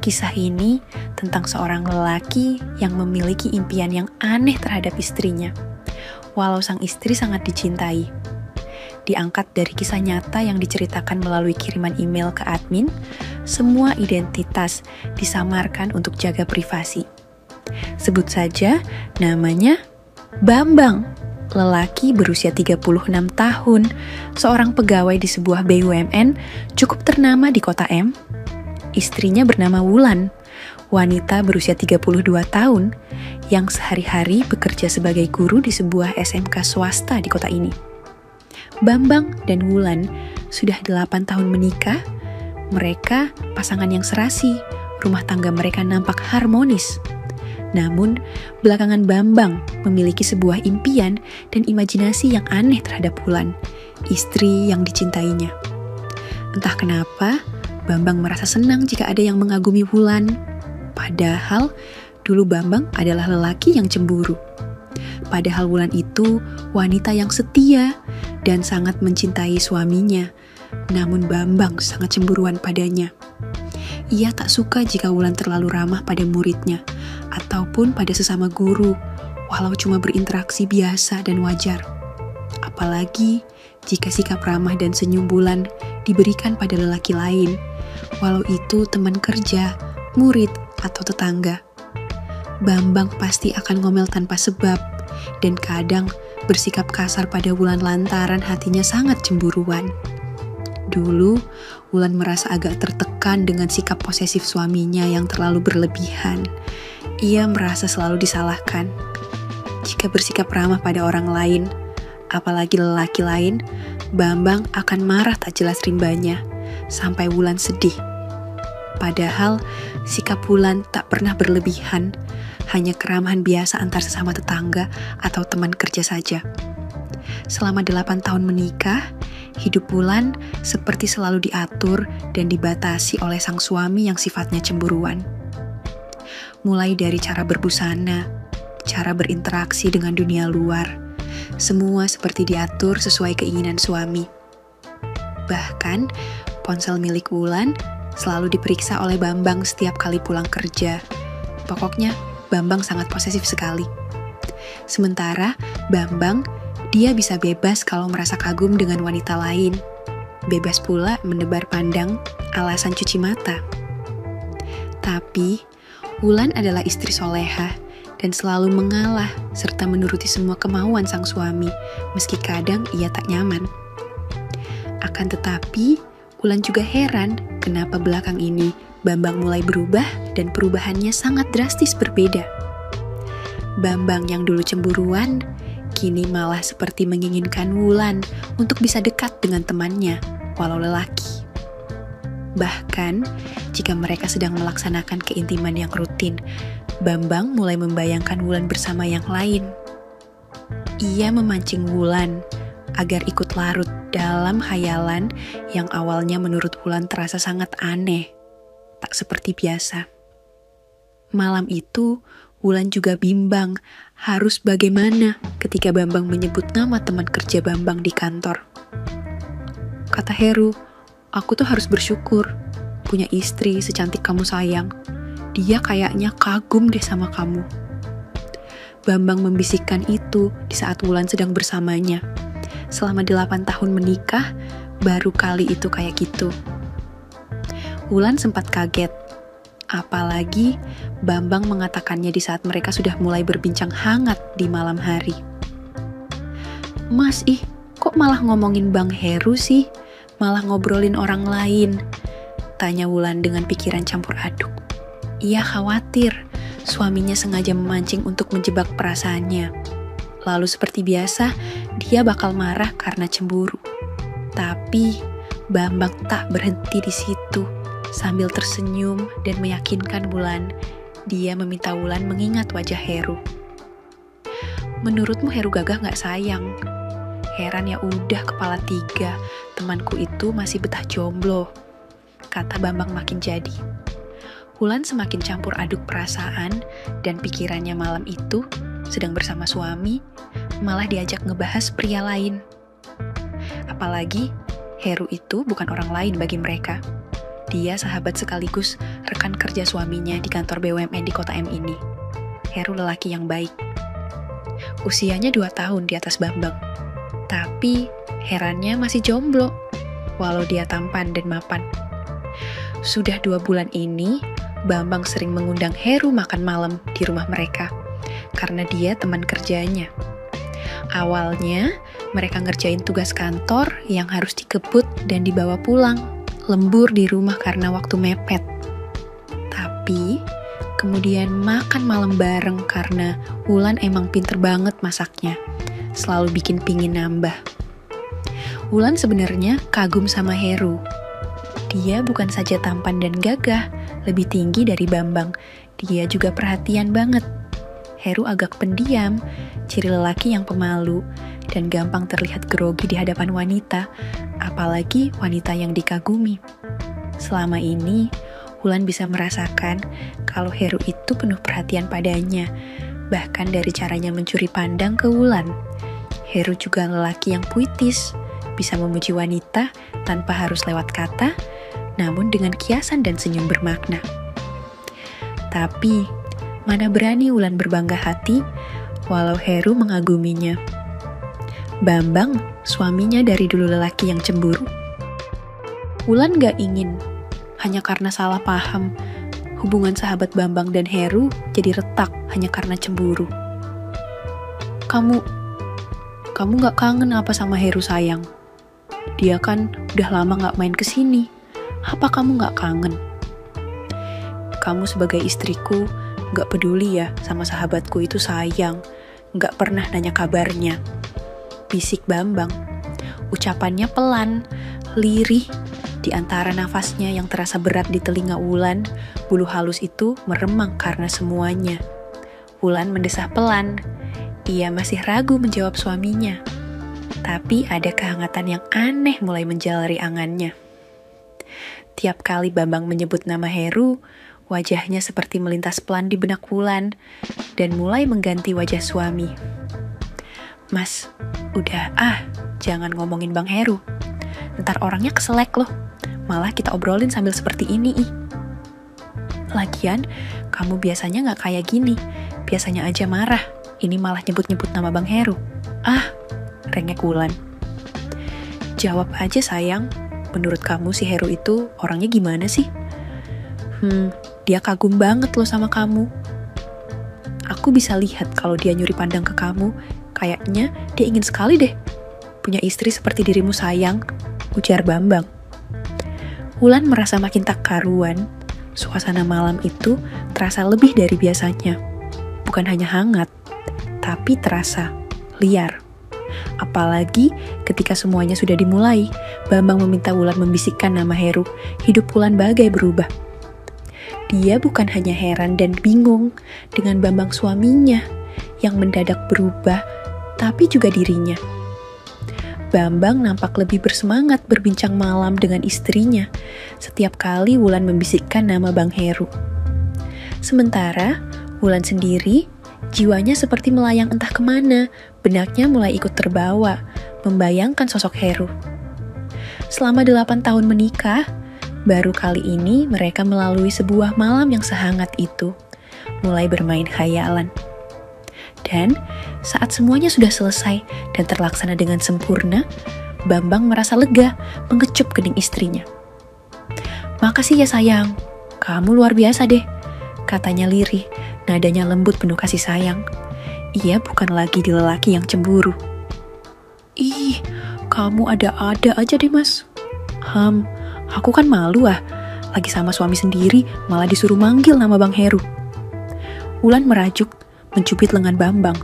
Kisah ini tentang seorang lelaki yang memiliki impian yang aneh terhadap istrinya, walau sang istri sangat dicintai. Diangkat dari kisah nyata yang diceritakan melalui kiriman email ke admin, semua identitas disamarkan untuk jaga privasi. Sebut saja namanya Bambang, lelaki berusia 36 tahun, seorang pegawai di sebuah BUMN cukup ternama di kota M. Istrinya bernama Wulan, wanita berusia 32 tahun yang sehari-hari bekerja sebagai guru di sebuah SMK swasta di kota ini. Bambang dan Wulan sudah 8 tahun menikah. Mereka pasangan yang serasi, rumah tangga mereka nampak harmonis. Namun, belakangan Bambang memiliki sebuah impian dan imajinasi yang aneh terhadap Wulan, istri yang dicintainya. Entah kenapa, Bambang merasa senang jika ada yang mengagumi Wulan. Padahal, dulu Bambang adalah lelaki yang cemburu. Padahal Wulan itu wanita yang setia dan sangat mencintai suaminya. Namun Bambang sangat cemburuan padanya. Ia tak suka jika Wulan terlalu ramah pada muridnya ataupun pada sesama guru, walau cuma berinteraksi biasa dan wajar. Apalagi jika sikap ramah dan senyum Wulan diberikan pada lelaki lain, walau itu teman kerja, murid, atau tetangga. Bambang pasti akan ngomel tanpa sebab dan kadang bersikap kasar pada Wulan lantaran hatinya sangat cemburuan. Dulu, Wulan merasa agak tertekan dengan sikap posesif suaminya yang terlalu berlebihan. Ia merasa selalu disalahkan. Jika bersikap ramah pada orang lain, apalagi lelaki lain, Bambang akan marah tak jelas rimbanya, sampai Wulan sedih. Padahal, sikap Wulan tak pernah berlebihan, hanya keramahan biasa antar sesama tetangga atau teman kerja saja. Selama 8 tahun menikah, hidup Wulan seperti selalu diatur dan dibatasi oleh sang suami yang sifatnya cemburuan. Mulai dari cara berbusana, cara berinteraksi dengan dunia luar, semua seperti diatur sesuai keinginan suami. Bahkan, ponsel milik Wulan selalu diperiksa oleh Bambang setiap kali pulang kerja. Pokoknya, Bambang sangat posesif sekali. Sementara, Bambang, dia bisa bebas kalau merasa kagum dengan wanita lain. Bebas pula menebar pandang alasan cuci mata. Tapi, Wulan adalah istri soleha dan selalu mengalah serta menuruti semua kemauan sang suami, meski kadang ia tak nyaman. Akan tetapi, Wulan juga heran kenapa belakang ini Bambang mulai berubah dan perubahannya sangat drastis berbeda. Bambang yang dulu cemburuan, kini malah seperti menginginkan Wulan untuk bisa dekat dengan temannya, walau lelaki. Bahkan, jika mereka sedang melaksanakan keintiman yang rutin, Bambang mulai membayangkan Wulan bersama yang lain. Ia memancing Wulan agar ikut larut dalam khayalan yang awalnya menurut Wulan terasa sangat aneh, tak seperti biasa. Malam itu, Wulan juga bimbang harus bagaimana ketika Bambang menyebut nama teman kerja Bambang di kantor. Kata Heru, "Aku tuh harus bersyukur punya istri secantik kamu sayang. Dia kayaknya kagum deh sama kamu." Bambang membisikkan itu di saat Wulan sedang bersamanya. Selama 8 tahun menikah, baru kali itu kayak gitu. Wulan sempat kaget. Apalagi Bambang mengatakannya di saat mereka sudah mulai berbincang hangat di malam hari. "Mas, kok malah ngomongin Bang Heru sih? Malah ngobrolin orang lain?" tanya Wulan dengan pikiran campur aduk. Ia khawatir suaminya sengaja memancing untuk menjebak perasaannya. Lalu seperti biasa, dia bakal marah karena cemburu. Tapi Bambang tak berhenti di situ. Sambil tersenyum dan meyakinkan Wulan, dia meminta Wulan mengingat wajah Heru. "Menurutmu Heru gagah gak sayang? Heran ya udah kepala 3, temanku itu masih betah jomblo," kata Bambang makin jadi. Wulan semakin campur aduk perasaan dan pikirannya malam itu, sedang bersama suami, malah diajak ngebahas pria lain. Apalagi, Heru itu bukan orang lain bagi mereka. Dia sahabat sekaligus rekan kerja suaminya di kantor BUMN di kota M ini. Heru lelaki yang baik. Usianya 2 tahun di atas Bambang. Tapi herannya masih jomblo, walau dia tampan dan mapan. Sudah 2 bulan ini, Bambang sering mengundang Heru makan malam di rumah mereka, karena dia teman kerjanya. Awalnya, mereka ngerjain tugas kantor yang harus dikebut dan dibawa pulang, lembur di rumah karena waktu mepet. Tapi, kemudian makan malam bareng karena Wulan emang pinter banget masaknya, selalu bikin pingin nambah. Wulan sebenarnya kagum sama Heru. Dia bukan saja tampan dan gagah, lebih tinggi dari Bambang. Dia juga perhatian banget. Heru agak pendiam, ciri lelaki yang pemalu, dan gampang terlihat grogi di hadapan wanita, apalagi wanita yang dikagumi. Selama ini, Wulan bisa merasakan kalau Heru itu penuh perhatian padanya, bahkan dari caranya mencuri pandang ke Wulan. Heru juga lelaki yang puitis, bisa memuji wanita tanpa harus lewat kata, namun dengan kiasan dan senyum bermakna. Tapi, mana berani Wulan berbangga hati, walau Heru mengaguminya. Bambang, suaminya dari dulu lelaki yang cemburu. Wulan gak ingin, hanya karena salah paham, hubungan sahabat Bambang dan Heru jadi retak hanya karena cemburu. Kamu gak kangen apa sama Heru sayang? Dia kan udah lama gak main kesini. Apa kamu gak kangen? Kamu sebagai istriku gak peduli ya sama sahabatku itu sayang. Gak pernah nanya kabarnya. Bisik Bambang. Ucapannya pelan, lirih. Di antara nafasnya yang terasa berat di telinga Wulan, bulu halus itu meremang karena semuanya. Wulan mendesah pelan. Ia masih ragu menjawab suaminya. Tapi ada kehangatan yang aneh mulai menjalari angannya. Tiap kali Bambang menyebut nama Heru, wajahnya seperti melintas pelan di benak Wulan dan mulai mengganti wajah suami. Mas, udah jangan ngomongin Bang Heru. Ntar orangnya keselek loh. Malah kita obrolin sambil seperti ini. Lagian, kamu biasanya gak kayak gini. Biasanya aja marah. Ini malah nyebut-nyebut nama Bang Heru. Rengek Wulan. Jawab aja sayang. Menurut kamu si Heru itu orangnya gimana sih? Dia kagum banget loh sama kamu. Aku bisa lihat kalau dia nyuri pandang ke kamu. Kayaknya dia ingin sekali deh punya istri seperti dirimu sayang, ujar Bambang. Wulan merasa makin tak karuan. Suasana malam itu terasa lebih dari biasanya. Bukan hanya hangat, tapi terasa liar. Apalagi ketika semuanya sudah dimulai, Bambang meminta Wulan membisikkan nama Heru. Hidup Wulan bagai berubah. Dia bukan hanya heran dan bingung dengan Bambang suaminya yang mendadak berubah, tapi juga dirinya. Bambang nampak lebih bersemangat berbincang malam dengan istrinya setiap kali Wulan membisikkan nama Bang Heru. Sementara Wulan sendiri, jiwanya seperti melayang entah kemana, benaknya mulai ikut terbawa, membayangkan sosok Heru. Selama 8 tahun menikah, baru kali ini mereka melalui sebuah malam yang sehangat itu, mulai bermain khayalan. Dan saat semuanya sudah selesai dan terlaksana dengan sempurna, Bambang merasa lega mengecup kening istrinya. "Makasih ya sayang, kamu luar biasa deh," katanya lirih, nadanya lembut penuh kasih sayang. Ia bukan lagi di lelaki yang cemburu. "Ih, kamu ada-ada aja deh mas." Aku kan malu lagi sama suami sendiri malah disuruh manggil nama Bang Heru." Wulan merajuk, mencubit lengan Bambang,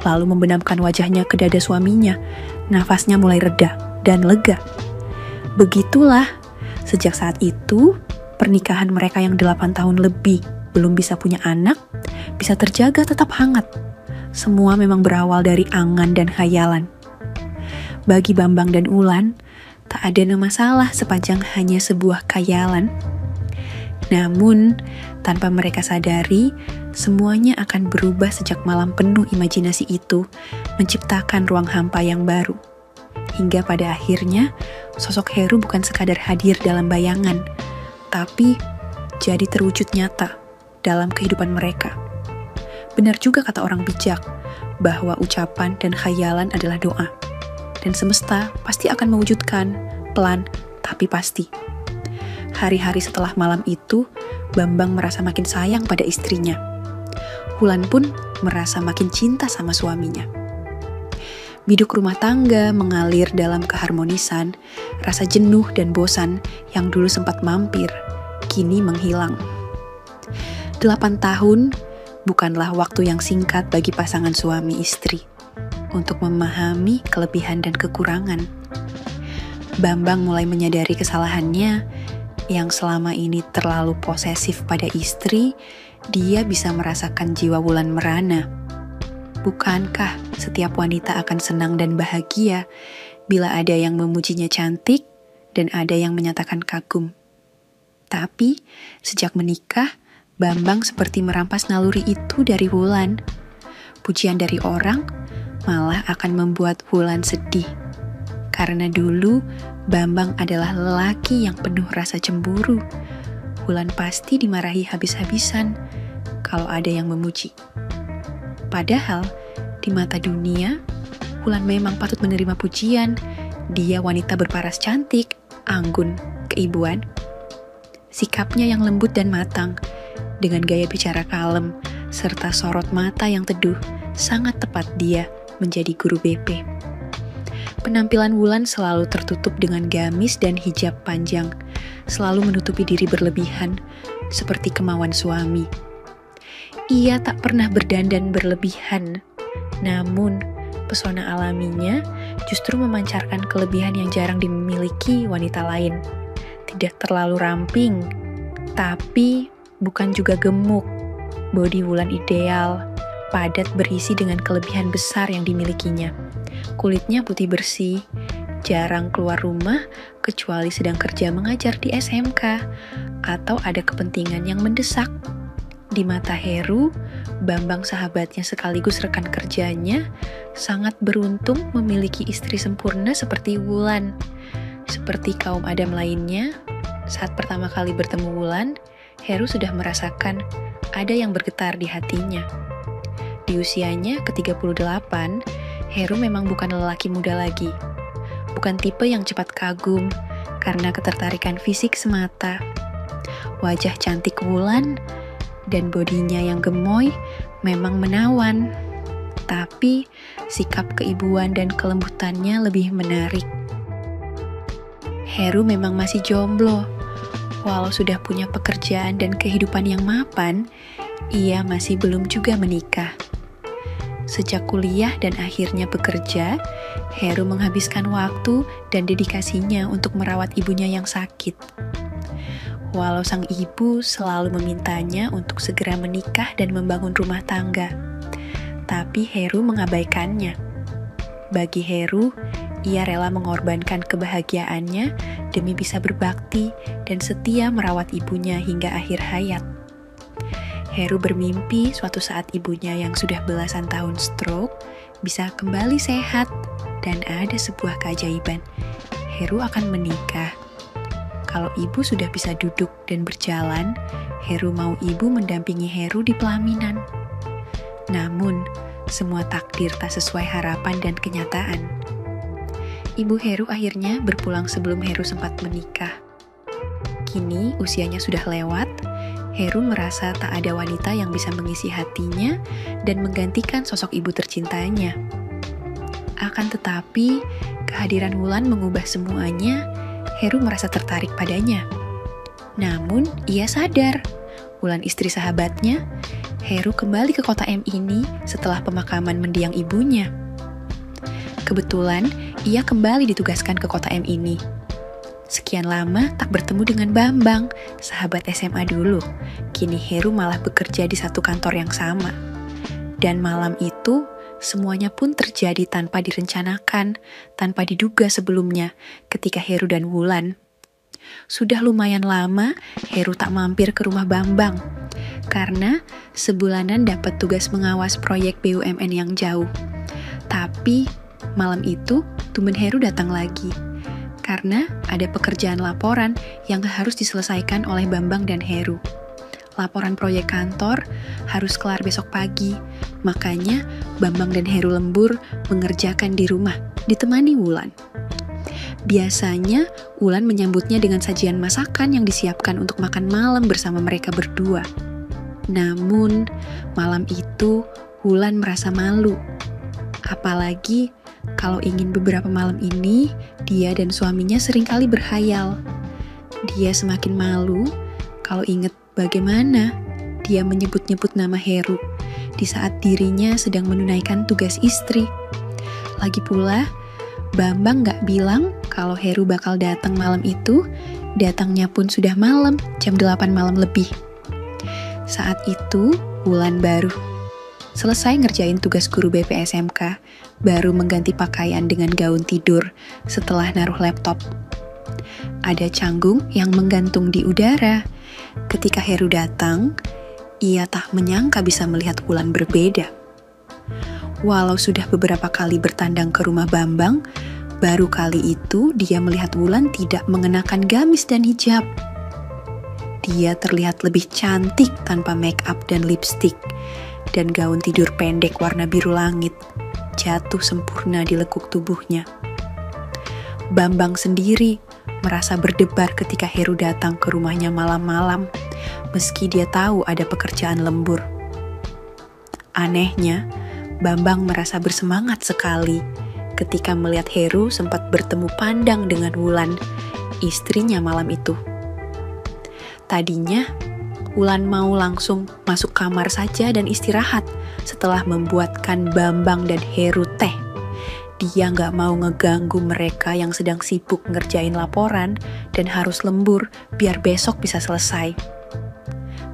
lalu membenamkan wajahnya ke dada suaminya. Nafasnya mulai reda dan lega. Begitulah, sejak saat itu, pernikahan mereka yang 8 tahun lebih belum bisa punya anak, bisa terjaga tetap hangat. Semua memang berawal dari angan dan khayalan. Bagi Bambang dan Wulan, tak ada masalah sepanjang hanya sebuah khayalan. Namun, tanpa mereka sadari, semuanya akan berubah sejak malam penuh imajinasi itu menciptakan ruang hampa yang baru. Hingga pada akhirnya, sosok Heru bukan sekadar hadir dalam bayangan, tapi jadi terwujud nyata dalam kehidupan mereka. Benar juga kata orang bijak, bahwa ucapan dan khayalan adalah doa. Dan semesta pasti akan mewujudkan, pelan tapi pasti. Hari-hari setelah malam itu, Bambang merasa makin sayang pada istrinya. Wulan pun merasa makin cinta sama suaminya. Biduk rumah tangga mengalir dalam keharmonisan, rasa jenuh dan bosan yang dulu sempat mampir, kini menghilang. 8 tahun bukanlah waktu yang singkat bagi pasangan suami istri untuk memahami kelebihan dan kekurangan. Bambang mulai menyadari kesalahannya yang selama ini terlalu posesif pada istri. Dia bisa merasakan jiwa Wulan merana. Bukankah setiap wanita akan senang dan bahagia bila ada yang memujinya cantik dan ada yang menyatakan kagum? Tapi sejak menikah, Bambang seperti merampas naluri itu dari Wulan. Pujian dari orang malah akan membuat Wulan sedih. Karena dulu Bambang adalah lelaki yang penuh rasa cemburu. Wulan pasti dimarahi habis-habisan kalau ada yang memuji. Padahal, di mata dunia, Wulan memang patut menerima pujian. Dia wanita berparas cantik, anggun, keibuan. Sikapnya yang lembut dan matang, dengan gaya bicara kalem, serta sorot mata yang teduh, sangat tepat dia menjadi guru BP. Penampilan Wulan selalu tertutup dengan gamis dan hijab panjang, selalu menutupi diri berlebihan, seperti kemauan suami. Ia tak pernah berdandan berlebihan, namun pesona alaminya justru memancarkan kelebihan yang jarang dimiliki wanita lain. Tidak terlalu ramping, tapi bukan juga gemuk. Bodi Wulan ideal, padat berisi dengan kelebihan besar yang dimilikinya. Kulitnya putih bersih, jarang keluar rumah kecuali sedang kerja mengajar di SMK atau ada kepentingan yang mendesak. Di mata Heru, Bambang sahabatnya sekaligus rekan kerjanya sangat beruntung memiliki istri sempurna seperti Wulan. Seperti kaum Adam lainnya, saat pertama kali bertemu Wulan, Heru sudah merasakan ada yang bergetar di hatinya. Di usianya ke-38, Heru memang bukan lelaki muda lagi. Bukan tipe yang cepat kagum karena ketertarikan fisik semata. Wajah cantik Wulan dan bodinya yang gemoy memang menawan. Tapi sikap keibuan dan kelembutannya lebih menarik. Heru memang masih jomblo. Walau sudah punya pekerjaan dan kehidupan yang mapan, ia masih belum juga menikah. Sejak kuliah dan akhirnya bekerja, Heru menghabiskan waktu dan dedikasinya untuk merawat ibunya yang sakit. Walau sang ibu selalu memintanya untuk segera menikah dan membangun rumah tangga, tapi Heru mengabaikannya. Bagi Heru, ia rela mengorbankan kebahagiaannya demi bisa berbakti dan setia merawat ibunya hingga akhir hayat. Heru bermimpi suatu saat ibunya yang sudah belasan tahun stroke bisa kembali sehat dan ada sebuah keajaiban. Heru akan menikah. Kalau ibu sudah bisa duduk dan berjalan, Heru mau ibu mendampingi Heru di pelaminan. Namun, semua takdir tak sesuai harapan dan kenyataan. Ibu Heru akhirnya berpulang sebelum Heru sempat menikah. Kini usianya sudah lewat, Heru merasa tak ada wanita yang bisa mengisi hatinya dan menggantikan sosok ibu tercintanya. Akan tetapi, kehadiran Wulan mengubah semuanya. Heru merasa tertarik padanya. Namun, ia sadar, Wulan istri sahabatnya, Heru kembali ke kota M ini setelah pemakaman mendiang ibunya. Kebetulan, ia kembali ditugaskan ke kota M ini. Sekian lama tak bertemu dengan Bambang, sahabat SMA dulu. Kini Heru malah bekerja di satu kantor yang sama. Dan malam itu, semuanya pun terjadi tanpa direncanakan, tanpa diduga sebelumnya ketika Heru dan Wulan. Sudah lumayan lama Heru tak mampir ke rumah Bambang, karena sebulanan dapat tugas mengawas proyek BUMN yang jauh. Tapi malam itu tumben Heru datang lagi, karena ada pekerjaan laporan yang harus diselesaikan oleh Bambang dan Heru. Laporan proyek kantor harus kelar besok pagi, makanya Bambang dan Heru lembur mengerjakan di rumah, ditemani Wulan. Biasanya, Wulan menyambutnya dengan sajian masakan yang disiapkan untuk makan malam bersama mereka berdua. Namun, malam itu Wulan merasa malu. Apalagi kalau ingin beberapa malam ini, dia dan suaminya seringkali berhayal. Dia semakin malu kalau ingat bagaimana dia menyebut-nyebut nama Heru di saat dirinya sedang menunaikan tugas istri. Lagi pula, Bambang gak bilang kalau Heru bakal datang malam itu, datangnya pun sudah malam, jam 8 malam lebih. Saat itu, Wulan baru selesai ngerjain tugas guru BPSMK, baru mengganti pakaian dengan gaun tidur setelah naruh laptop. Ada canggung yang menggantung di udara. Ketika Heru datang, ia tak menyangka bisa melihat Wulan berbeda. Walau sudah beberapa kali bertandang ke rumah Bambang, baru kali itu dia melihat Wulan tidak mengenakan gamis dan hijab. Dia terlihat lebih cantik tanpa make up dan lipstik, dan gaun tidur pendek warna biru langit jatuh sempurna di lekuk tubuhnya. Bambang sendiri merasa berdebar ketika Heru datang ke rumahnya malam-malam, meski dia tahu ada pekerjaan lembur. Anehnya, Bambang merasa bersemangat sekali ketika melihat Heru sempat bertemu pandang dengan Wulan, istrinya malam itu. Tadinya, Wulan mau langsung masuk kamar saja dan istirahat setelah membuatkan Bambang dan Heru teh. Dia nggak mau ngeganggu mereka yang sedang sibuk ngerjain laporan dan harus lembur biar besok bisa selesai.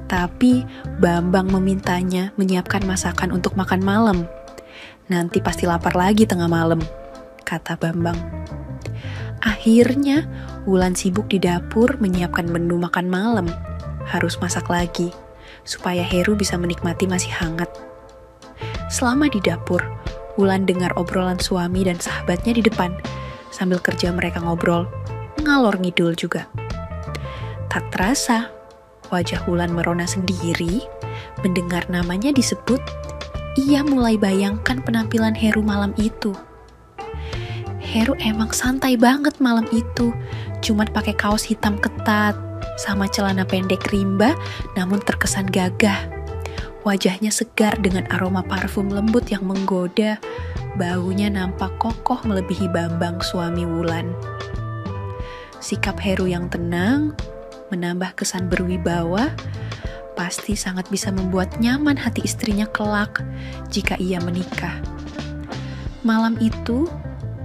Tapi Bambang memintanya menyiapkan masakan untuk makan malam. Nanti pasti lapar lagi tengah malam, kata Bambang. Akhirnya Wulan sibuk di dapur menyiapkan menu makan malam. Harus masak lagi, supaya Heru bisa menikmati masih hangat. Selama di dapur, Wulan dengar obrolan suami dan sahabatnya di depan, sambil kerja mereka ngobrol, ngalor ngidul juga. Tak terasa, wajah Wulan merona sendiri, mendengar namanya disebut, ia mulai bayangkan penampilan Heru malam itu. Heru emang santai banget malam itu, cuma pakai kaos hitam ketat, sama celana pendek rimba, namun terkesan gagah. Wajahnya segar dengan aroma parfum lembut yang menggoda, baunya nampak kokoh melebihi Bambang suami Wulan. Sikap Heru yang tenang, menambah kesan berwibawa, pasti sangat bisa membuat nyaman hati istrinya kelak jika ia menikah. Malam itu,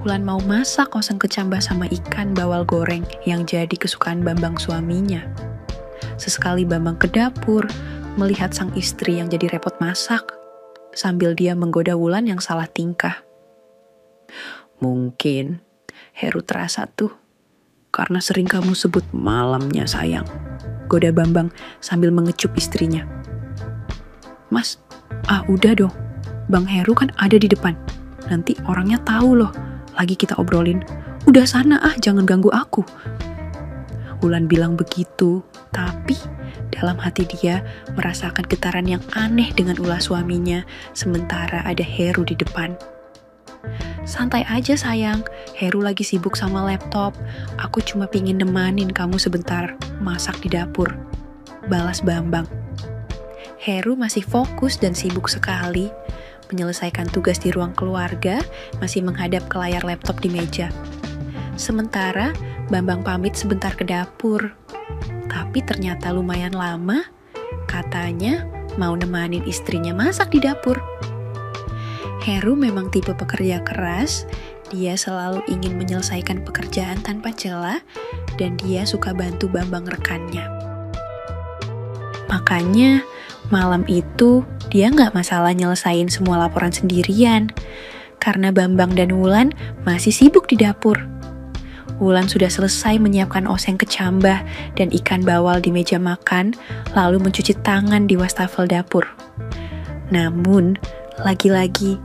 Wulan mau masak oseng kecambah sama ikan bawal goreng yang jadi kesukaan Bambang suaminya. Sesekali Bambang ke dapur, melihat sang istri yang jadi repot masak, sambil dia menggoda Wulan yang salah tingkah. Mungkin Heru terasa tuh, karena sering kamu sebut malamnya sayang, goda Bambang sambil mengecup istrinya. Mas, udah dong, Bang Heru kan ada di depan, nanti orangnya tahu loh, lagi kita obrolin. Udah sana jangan ganggu aku. Wulan bilang begitu, tapi dalam hati dia merasakan getaran yang aneh dengan ulah suaminya, sementara ada Heru di depan. Santai aja sayang, Heru lagi sibuk sama laptop. Aku cuma pingin nemanin kamu sebentar, masak di dapur, balas Bambang. Heru masih fokus dan sibuk sekali, menyelesaikan tugas di ruang keluarga, masih menghadap ke layar laptop di meja. Sementara Bambang pamit sebentar ke dapur, tapi ternyata lumayan lama, katanya mau nemanin istrinya masak di dapur. Heru memang tipe pekerja keras, dia selalu ingin menyelesaikan pekerjaan tanpa celah, dan dia suka bantu Bambang rekannya. Makanya malam itu dia nggak masalah nyelesain semua laporan sendirian, karena Bambang dan Wulan masih sibuk di dapur. Wulan sudah selesai menyiapkan oseng kecambah dan ikan bawal di meja makan, lalu mencuci tangan di wastafel dapur. Namun, lagi-lagi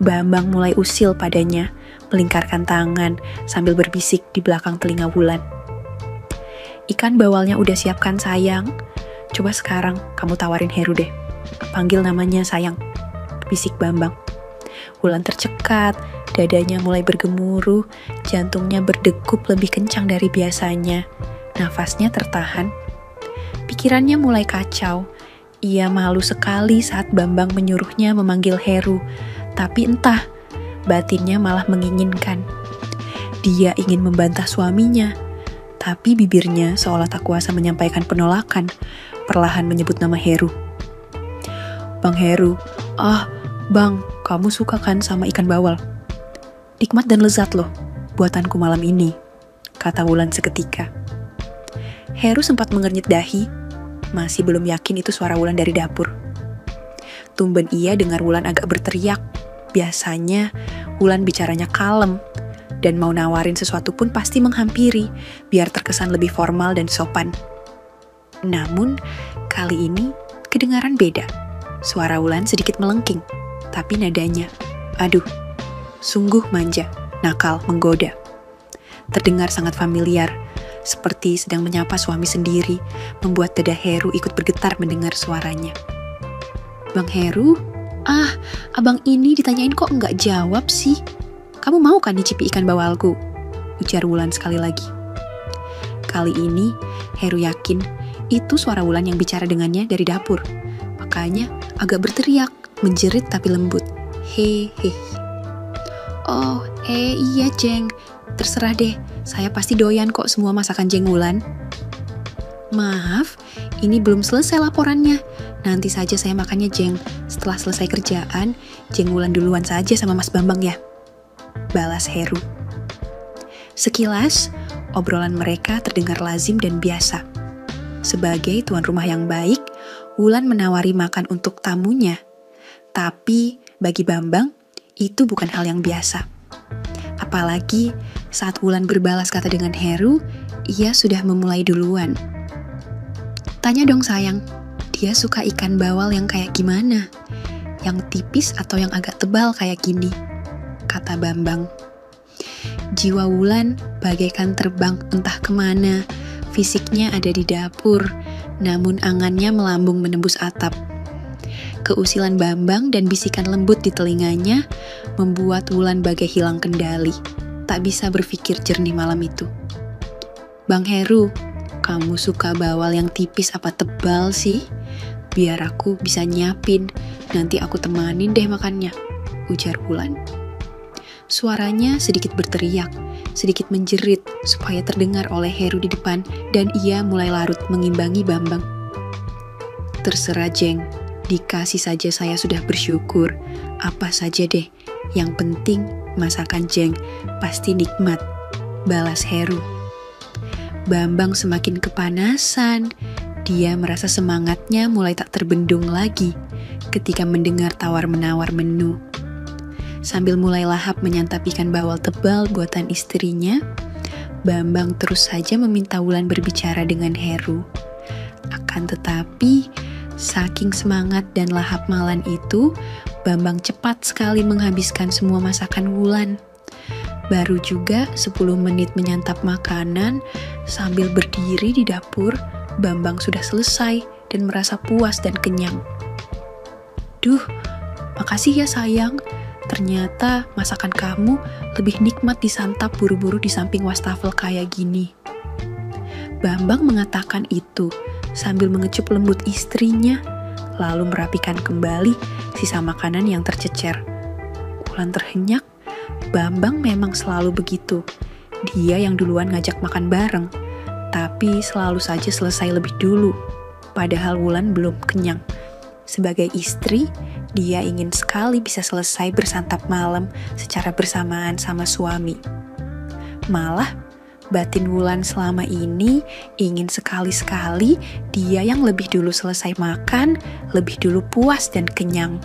Bambang mulai usil padanya, melingkarkan tangan sambil berbisik di belakang telinga Wulan. Ikan bawalnya udah siapkan sayang. Coba sekarang kamu tawarin Heru deh. Panggil namanya sayang, bisik Bambang. Wulan tercekat, dadanya mulai bergemuruh, jantungnya berdegup lebih kencang dari biasanya. Nafasnya tertahan. Pikirannya mulai kacau. Ia malu sekali saat Bambang menyuruhnya memanggil Heru. Tapi entah, batinnya malah menginginkan. Dia ingin membantah suaminya. Tapi bibirnya seolah tak kuasa menyampaikan penolakan, perlahan menyebut nama Heru. Bang Heru, Bang, kamu suka kan sama ikan bawal? Nikmat dan lezat loh, buatanku malam ini, kata Wulan seketika. Heru sempat mengernyit dahi, masih belum yakin itu suara Wulan dari dapur. Tumben ia dengar Wulan agak berteriak, biasanya Wulan bicaranya kalem, dan mau nawarin sesuatu pun pasti menghampiri, biar terkesan lebih formal dan sopan. Namun, kali ini kedengaran beda. Suara Wulan sedikit melengking, tapi nadanya, aduh, sungguh manja, nakal, menggoda. Terdengar sangat familiar, seperti sedang menyapa suami sendiri, membuat dada Heru ikut bergetar mendengar suaranya. Bang Heru, abang ini ditanyain kok nggak jawab sih? Kamu mau kan dicipi ikan bawalku? Ujar Wulan sekali lagi. Kali ini, Heru yakin itu suara Wulan yang bicara dengannya dari dapur. Makanya agak berteriak, menjerit tapi lembut. Hehe. Oh, iya Jeng. Terserah deh, saya pasti doyan kok semua masakan Jeng Wulan. Maaf, ini belum selesai laporannya. Nanti saja saya makannya Jeng. Setelah selesai kerjaan, Jeng Wulan duluan saja sama Mas Bambang ya. Balas Heru. Sekilas, obrolan mereka terdengar lazim dan biasa. Sebagai tuan rumah yang baik, Wulan menawari makan untuk tamunya. Tapi bagi Bambang, itu bukan hal yang biasa. Apalagi saat Wulan berbalas kata dengan Heru, ia sudah memulai duluan. Tanya dong sayang, dia suka ikan bawal yang kayak gimana? Yang tipis atau yang agak tebal kayak gini? Kata Bambang. Jiwa Wulan bagaikan terbang entah kemana. Fisiknya ada di dapur, namun angannya melambung menembus atap. Keusilan Bambang dan bisikan lembut di telinganya membuat Wulan bagai hilang kendali. Tak bisa berpikir jernih malam itu. Bang Heru, kamu suka bawal yang tipis apa tebal sih? Biar aku bisa nyiapin, nanti aku temanin deh makannya, ujar Wulan. Suaranya sedikit berteriak, sedikit menjerit supaya terdengar oleh Heru di depan dan ia mulai larut mengimbangi Bambang. Terserah Jeng, dikasih saja saya sudah bersyukur, apa saja deh, yang penting masakan Jeng pasti nikmat, balas Heru. Bambang semakin kepanasan, dia merasa semangatnya mulai tak terbendung lagi ketika mendengar tawar-menawar menu. Sambil mulai lahap menyantap ikan bawal tebal buatan istrinya, Bambang terus saja meminta Wulan berbicara dengan Heru. Akan tetapi, saking semangat dan lahap malan itu, Bambang cepat sekali menghabiskan semua masakan Wulan. Baru juga 10 menit menyantap makanan, sambil berdiri di dapur, Bambang sudah selesai dan merasa puas dan kenyang. Duh, makasih ya sayang. Ternyata masakan kamu lebih nikmat disantap buru-buru di samping wastafel kayak gini. Bambang mengatakan itu sambil mengecup lembut istrinya, lalu merapikan kembali sisa makanan yang tercecer. Wulan terhenyak, Bambang memang selalu begitu. Dia yang duluan ngajak makan bareng, tapi selalu saja selesai lebih dulu, padahal Wulan belum kenyang. Sebagai istri, dia ingin sekali bisa selesai bersantap malam secara bersamaan sama suami. Malah, batin Wulan selama ini ingin sekali-sekali dia yang lebih dulu selesai makan, lebih dulu puas dan kenyang.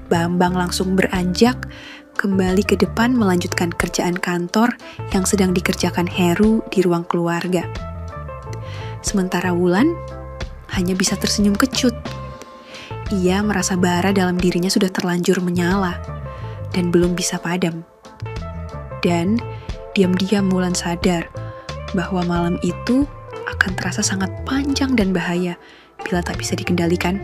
Bambang langsung beranjak, kembali ke depan melanjutkan kerjaan kantor yang sedang dikerjakan Heru di ruang keluarga. Sementara Wulan hanya bisa tersenyum kecut. Ia merasa bara dalam dirinya sudah terlanjur menyala. dan belum bisa padam. Dan diam-diam Wulan sadar bahwa malam itu akan terasa sangat panjang dan bahaya bila tak bisa dikendalikan.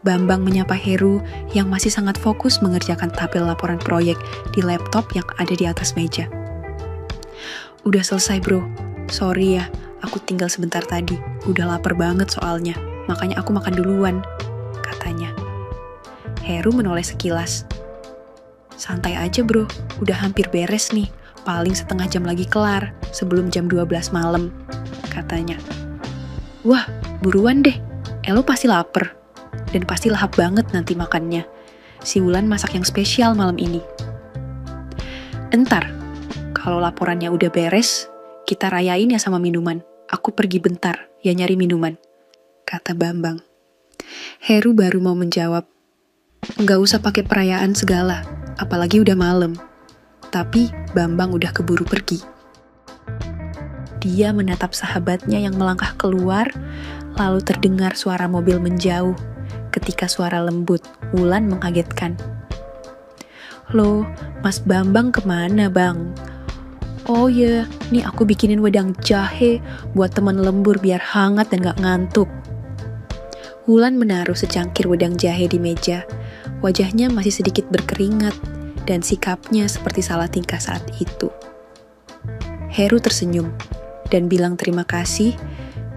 Bambang menyapa Heru yang masih sangat fokus mengerjakan tabel laporan proyek di laptop yang ada di atas meja. Udah selesai bro, sorry ya, aku tinggal sebentar tadi, udah lapar banget soalnya, makanya aku makan duluan, katanya. Heru menoleh sekilas. Santai aja bro, udah hampir beres nih, paling setengah jam lagi kelar, sebelum jam 12 malam, katanya. Wah, buruan deh, lo pasti lapar, dan pasti lahap banget nanti makannya. Si Wulan masak yang spesial malam ini. Entar, kalau laporannya udah beres, kita rayain ya sama minuman. Aku pergi bentar, ya nyari minuman, kata Bambang. Heru baru mau menjawab, nggak usah pakai perayaan segala, apalagi udah malam. Tapi Bambang udah keburu pergi. Dia menatap sahabatnya yang melangkah keluar, lalu terdengar suara mobil menjauh ketika suara lembut Wulan mengagetkan. Loh, Mas Bambang kemana bang? Oh iya, nih aku bikinin wedang jahe buat teman lembur biar hangat dan gak ngantuk. Wulan menaruh secangkir wedang jahe di meja. Wajahnya masih sedikit berkeringat dan sikapnya seperti salah tingkah saat itu. Heru tersenyum dan bilang terima kasih,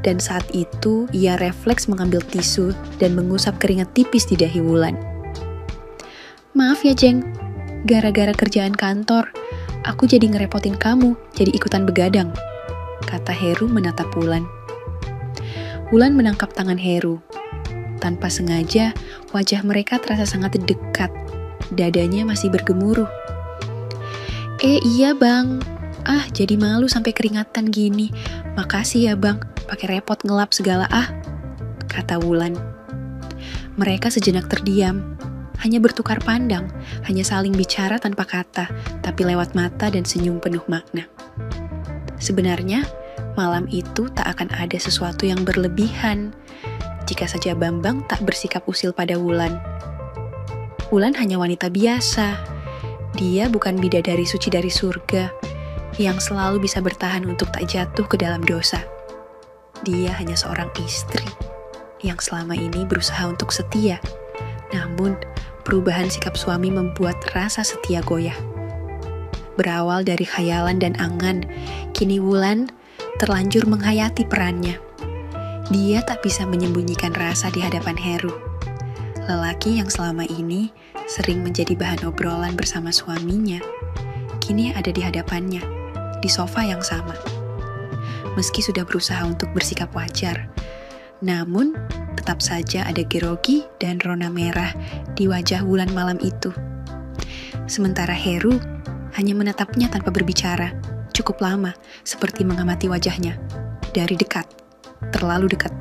dan saat itu ia refleks mengambil tisu dan mengusap keringat tipis di dahi Wulan. Maaf ya Jeng, gara-gara kerjaan kantor, aku jadi ngerepotin kamu, jadi ikutan begadang, kata Heru menatap Wulan. Wulan menangkap tangan Heru. Tanpa sengaja, wajah mereka terasa sangat dekat. Dadanya masih bergemuruh. Iya bang, jadi malu sampai keringatan gini. Makasih ya bang, pakai repot ngelap segala kata Wulan. Mereka sejenak terdiam, hanya bertukar pandang, hanya saling bicara tanpa kata, tapi lewat mata dan senyum penuh makna. Sebenarnya, malam itu tak akan ada sesuatu yang berlebihan, jika saja Bambang tak bersikap usil pada Wulan. Wulan hanya wanita biasa. Dia bukan bidadari suci dari surga, yang selalu bisa bertahan untuk tak jatuh ke dalam dosa. Dia hanya seorang istri, yang selama ini berusaha untuk setia. Namun, perubahan sikap suami membuat rasa setia goyah. Berawal dari khayalan dan angan, kini Wulan terlanjur menghayati perannya. Dia tak bisa menyembunyikan rasa di hadapan Heru. Lelaki yang selama ini sering menjadi bahan obrolan bersama suaminya, kini ada di hadapannya, di sofa yang sama. Meski sudah berusaha untuk bersikap wajar, namun tetap saja ada gerogi dan rona merah di wajah Wulan malam itu. Sementara Heru hanya menatapnya tanpa berbicara, cukup lama, seperti mengamati wajahnya, dari dekat. Terlalu dekat.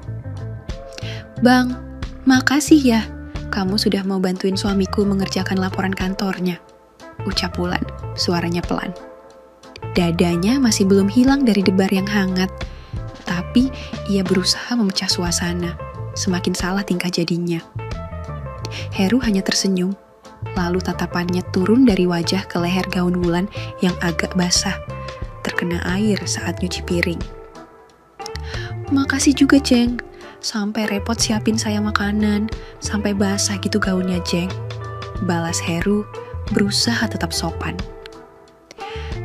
Bang, makasih ya, kamu sudah mau bantuin suamiku mengerjakan laporan kantornya, ucap Wulan, suaranya pelan. Dadanya masih belum hilang dari debar yang hangat, tapi ia berusaha memecah suasana, semakin salah tingkah jadinya. Heru hanya tersenyum, lalu tatapannya turun dari wajah ke leher gaun Wulan yang agak basah, terkena air saat nyuci piring. Makasih juga, Jeng. Sampai repot siapin saya makanan, sampai basah gitu gaunnya, Jeng. Balas Heru, berusaha tetap sopan.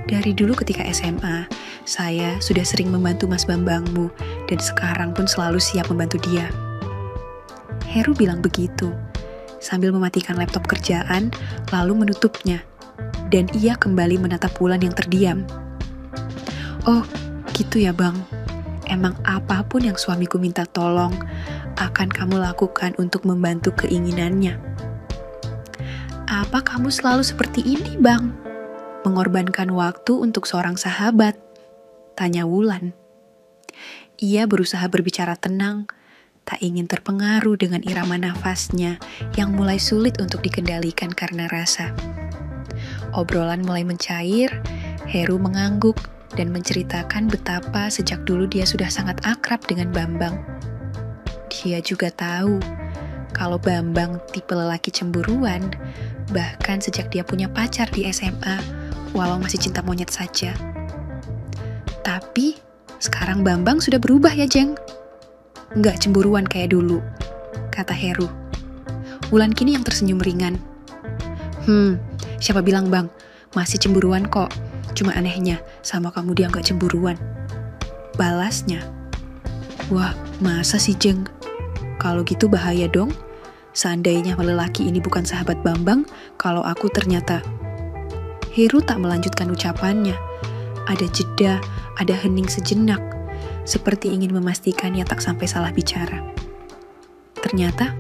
Dari dulu ketika SMA, saya sudah sering membantu Mas Bambangmu, dan sekarang pun selalu siap membantu dia. Heru bilang begitu, sambil mematikan laptop kerjaan, lalu menutupnya, dan ia kembali menatap Wulan yang terdiam. Oh, gitu ya, Bang. Emang apapun yang suamiku minta tolong, akan kamu lakukan untuk membantu keinginannya. Apa kamu selalu seperti ini, Bang? Mengorbankan waktu untuk seorang sahabat? Tanya Wulan. Ia berusaha berbicara tenang, tak ingin terpengaruh dengan irama nafasnya yang mulai sulit untuk dikendalikan karena rasa. Obrolan mulai mencair, Heru mengangguk, dan menceritakan betapa sejak dulu dia sudah sangat akrab dengan Bambang. Dia juga tahu kalau Bambang tipe lelaki cemburuan, bahkan sejak dia punya pacar di SMA, walau masih cinta monyet saja. Tapi, sekarang Bambang sudah berubah ya, Jeng? Nggak cemburuan kayak dulu, kata Heru. Wulan kini yang tersenyum ringan. Siapa bilang Bang, masih cemburuan kok. Cuma anehnya, sama kamu dia nggak cemburuan. Balasnya. Wah, masa sih Jeng? Kalau gitu bahaya dong. Seandainya lelaki ini bukan sahabat Bambang, kalau aku ternyata... Heru tak melanjutkan ucapannya. Ada jeda, ada hening sejenak, seperti ingin memastikan ia tak sampai salah bicara. Ternyata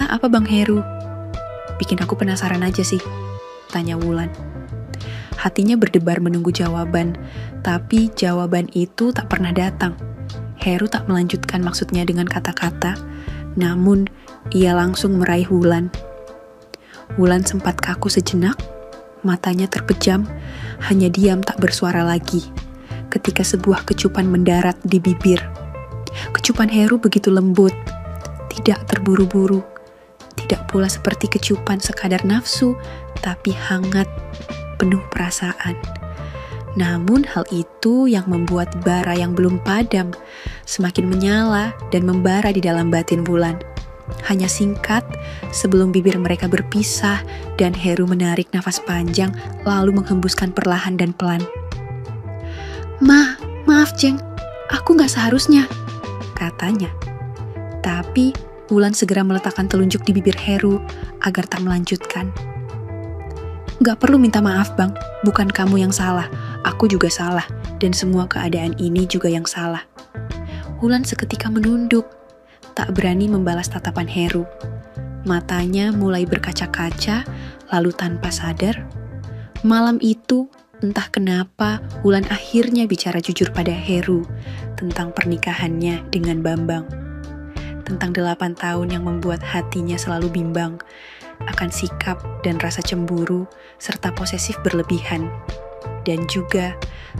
apa Bang Heru? Bikin aku penasaran aja sih, tanya Wulan. Hatinya berdebar menunggu jawaban, tapi jawaban itu tak pernah datang. Heru tak melanjutkan maksudnya dengan kata-kata, namun ia langsung meraih Wulan. Wulan sempat kaku sejenak, matanya terpejam, hanya diam tak bersuara lagi. Ketika sebuah kecupan mendarat di bibir. Kecupan Heru begitu lembut, tidak terburu-buru, tidak pula seperti kecupan sekadar nafsu, tapi hangat, penuh perasaan. Namun hal itu yang membuat bara yang belum padam semakin menyala dan membara di dalam batin Wulan. Hanya singkat sebelum bibir mereka berpisah dan Heru menarik nafas panjang lalu menghembuskan perlahan dan pelan. Maaf Jeng, aku gak seharusnya, katanya. Tapi Wulan segera meletakkan telunjuk di bibir Heru agar tak melanjutkan. Gak perlu minta maaf Bang, bukan kamu yang salah, aku juga salah, dan semua keadaan ini juga yang salah. Wulan seketika menunduk, tak berani membalas tatapan Heru. Matanya mulai berkaca-kaca, lalu tanpa sadar. Malam itu, entah kenapa, Wulan akhirnya bicara jujur pada Heru tentang pernikahannya dengan Bambang. Tentang 8 tahun yang membuat hatinya selalu bimbang akan sikap dan rasa cemburu serta posesif berlebihan. Dan juga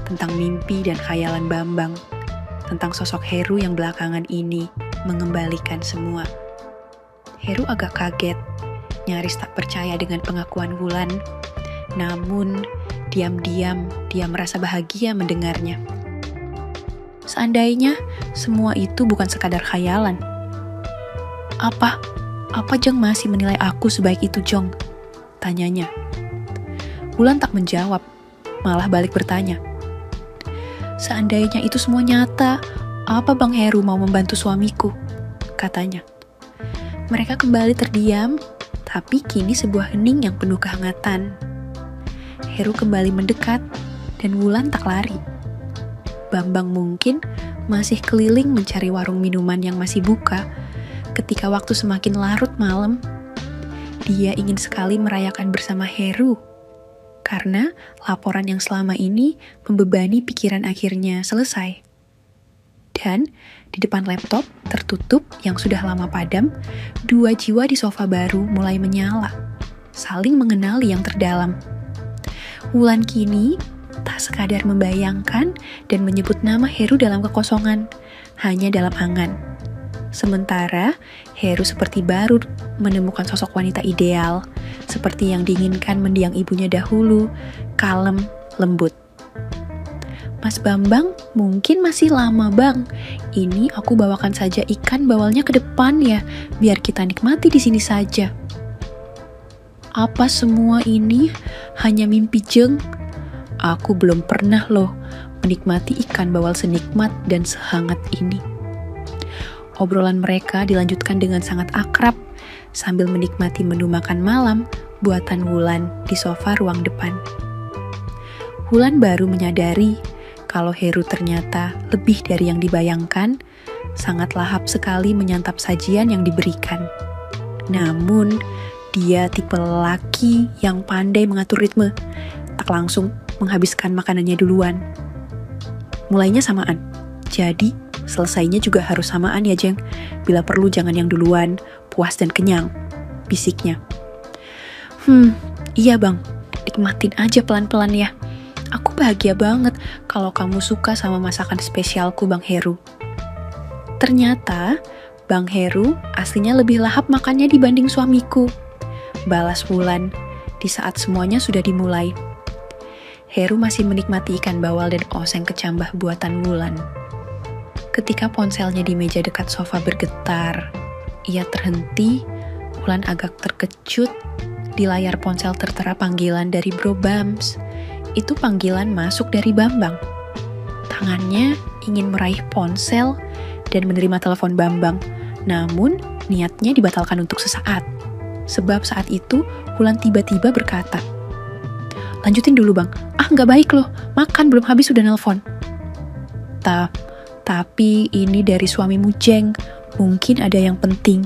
tentang mimpi dan khayalan Bambang, tentang sosok Heru yang belakangan ini mengembalikan semua. Heru agak kaget, nyaris tak percaya dengan pengakuan Wulan. Namun, diam-diam dia merasa bahagia mendengarnya. Seandainya semua itu bukan sekadar khayalan. Apa Jeng masih menilai aku sebaik itu, Jong? Tanyanya. Wulan tak menjawab, malah balik bertanya. Seandainya itu semua nyata, apa Bang Heru mau membantu suamiku? Katanya. Mereka kembali terdiam, tapi kini sebuah hening yang penuh kehangatan. Heru kembali mendekat, dan Wulan tak lari. Bambang mungkin masih keliling mencari warung minuman yang masih buka. Ketika waktu semakin larut malam, dia ingin sekali merayakan bersama Heru. Karena laporan yang selama ini membebani pikiran akhirnya selesai. Dan di depan laptop tertutup yang sudah lama padam, 2 jiwa di sofa baru mulai menyala, saling mengenali yang terdalam. Wulan kini tak sekadar membayangkan dan menyebut nama Heru dalam kekosongan, hanya dalam angan. Sementara Heru seperti baru menemukan sosok wanita ideal, seperti yang diinginkan mendiang ibunya dahulu, kalem, lembut. Mas Bambang, mungkin masih lama Bang. Ini aku bawakan saja ikan bawalnya ke depan ya, biar kita nikmati di sini saja. Apa semua ini hanya mimpi Jeng? Aku belum pernah loh menikmati ikan bawal senikmat dan sehangat ini. Obrolan mereka dilanjutkan dengan sangat akrab sambil menikmati menu makan malam buatan Wulan di sofa ruang depan. Wulan baru menyadari kalau Heru ternyata lebih dari yang dibayangkan, sangat lahap sekali menyantap sajian yang diberikan. Namun, dia tipe lelaki yang pandai mengatur ritme, tak langsung menghabiskan makanannya duluan. Mulainya samaan, jadi selesainya juga harus samaan ya Jeng. Bila perlu jangan yang duluan, puas dan kenyang, bisiknya. Iya Bang, nikmatin aja pelan-pelan ya. Aku bahagia banget kalau kamu suka sama masakan spesialku Bang Heru. Ternyata Bang Heru aslinya lebih lahap makannya dibanding suamiku. Balas Wulan di saat semuanya sudah dimulai. Heru masih menikmati ikan bawal dan oseng kecambah buatan Wulan. Ketika ponselnya di meja dekat sofa bergetar, ia terhenti. Wulan agak terkejut. Di layar ponsel tertera panggilan dari Bro Bams. Itu panggilan masuk dari Bambang. Tangannya ingin meraih ponsel dan menerima telepon Bambang. Namun, niatnya dibatalkan untuk sesaat. Sebab saat itu, Wulan tiba-tiba berkata, "Lanjutin dulu bang, nggak baik loh, makan belum habis udah nelpon." Tapi ini dari suamimu Jeng, mungkin ada yang penting,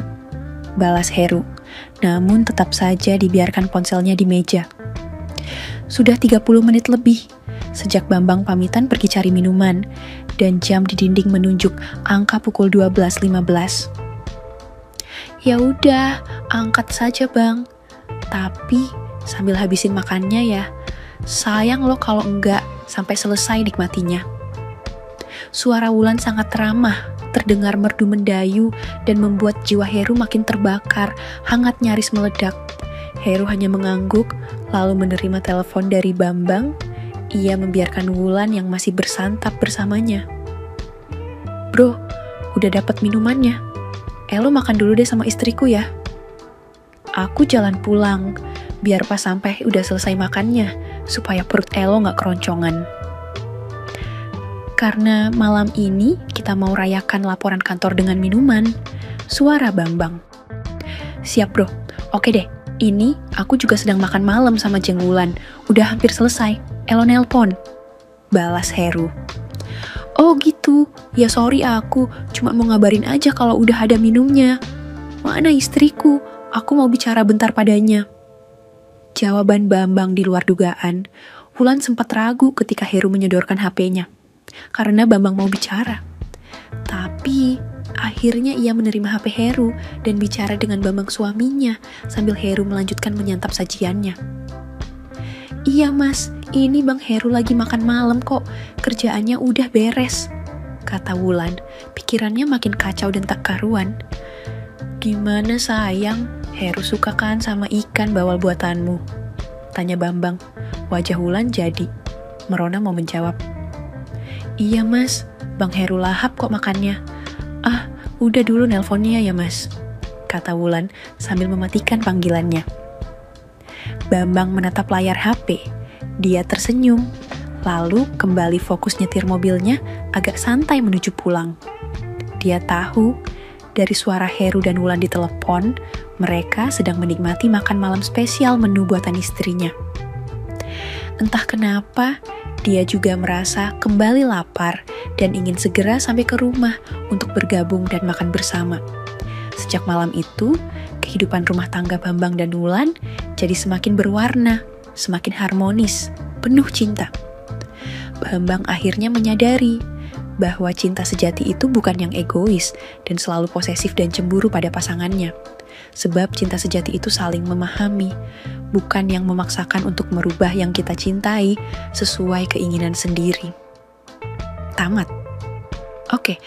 balas Heru. Namun tetap saja dibiarkan ponselnya di meja. Sudah 30 menit lebih, sejak Bambang pamitan pergi cari minuman, dan jam di dinding menunjuk angka pukul 12.15. Ya udah, angkat saja bang. Tapi sambil habisin makannya ya. Sayang loh kalau enggak sampai selesai nikmatinya. Suara Wulan sangat ramah, terdengar merdu mendayu dan membuat jiwa Heru makin terbakar, hangat nyaris meledak. Heru hanya mengangguk, lalu menerima telepon dari Bambang. Ia membiarkan Wulan yang masih bersantap bersamanya. "Bro, udah dapat minumannya. Lo makan dulu deh sama istriku ya." "Aku jalan pulang, biar pas sampai udah selesai makannya, supaya perut Elo gak keroncongan. Karena malam ini kita mau rayakan laporan kantor dengan minuman," suara Bambang. "Siap bro, oke deh, ini aku juga sedang makan malam sama Jeng Wulan, udah hampir selesai, Elo nelpon," balas Heru. "Oh gitu, ya sorry aku cuma mau ngabarin aja kalau udah ada minumnya. Mana istriku, aku mau bicara bentar padanya." Jawaban Bambang di luar dugaan. Wulan sempat ragu ketika Heru menyodorkan HP-nya, karena Bambang mau bicara. Tapi akhirnya ia menerima HP Heru dan bicara dengan Bambang suaminya sambil Heru melanjutkan menyantap sajiannya. "Iya mas, ini Bang Heru lagi makan malam kok, kerjaannya udah beres," kata Wulan. Pikirannya makin kacau dan tak karuan. "Gimana sayang, Heru suka kan sama ikan bawal buatanmu?" tanya Bambang. Wajah Wulan jadi. Merona mau menjawab, "Iya mas, Bang Heru lahap kok makannya." Udah dulu nelponnya ya mas," kata Wulan sambil mematikan panggilannya. Bambang menatap layar HP. Dia tersenyum, lalu kembali fokus nyetir mobilnya agak santai menuju pulang. Dia tahu dari suara Heru dan Wulan di telepon, mereka sedang menikmati makan malam spesial menu buatan istrinya. Entah kenapa, dia juga merasa kembali lapar dan ingin segera sampai ke rumah untuk bergabung dan makan bersama. Sejak malam itu, kehidupan rumah tangga Bambang dan Wulan jadi semakin berwarna, semakin harmonis, penuh cinta. Bambang akhirnya menyadari bahwa cinta sejati itu bukan yang egois dan selalu posesif dan cemburu pada pasangannya. Sebab cinta sejati itu saling memahami, bukan yang memaksakan untuk merubah yang kita cintai sesuai keinginan sendiri. Tamat. Oke,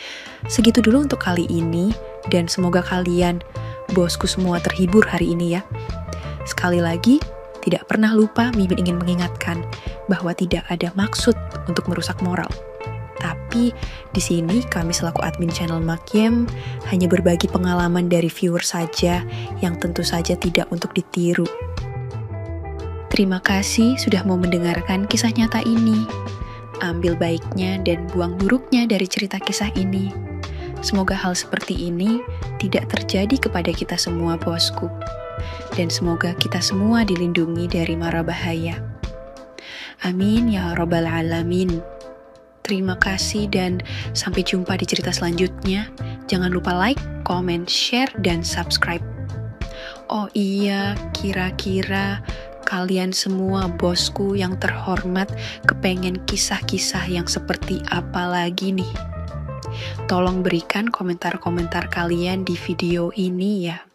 segitu dulu untuk kali ini, dan semoga kalian, bosku semua, terhibur hari ini ya. Sekali lagi, tidak pernah lupa Mimin ingin mengingatkan bahwa tidak ada maksud untuk merusak moral. Tapi di sini kami selaku admin channel Makiem hanya berbagi pengalaman dari viewer saja yang tentu saja tidak untuk ditiru. Terima kasih sudah mau mendengarkan kisah nyata ini. Ambil baiknya dan buang buruknya dari cerita kisah ini. Semoga hal seperti ini tidak terjadi kepada kita semua, bosku. Dan semoga kita semua dilindungi dari mara bahaya. Amin ya rabbal alamin. Terima kasih dan sampai jumpa di cerita selanjutnya. Jangan lupa like, comment, share, dan subscribe. Oh iya, kira-kira kalian semua bosku yang terhormat kepengen kisah-kisah yang seperti apa lagi nih? Tolong berikan komentar-komentar kalian di video ini ya.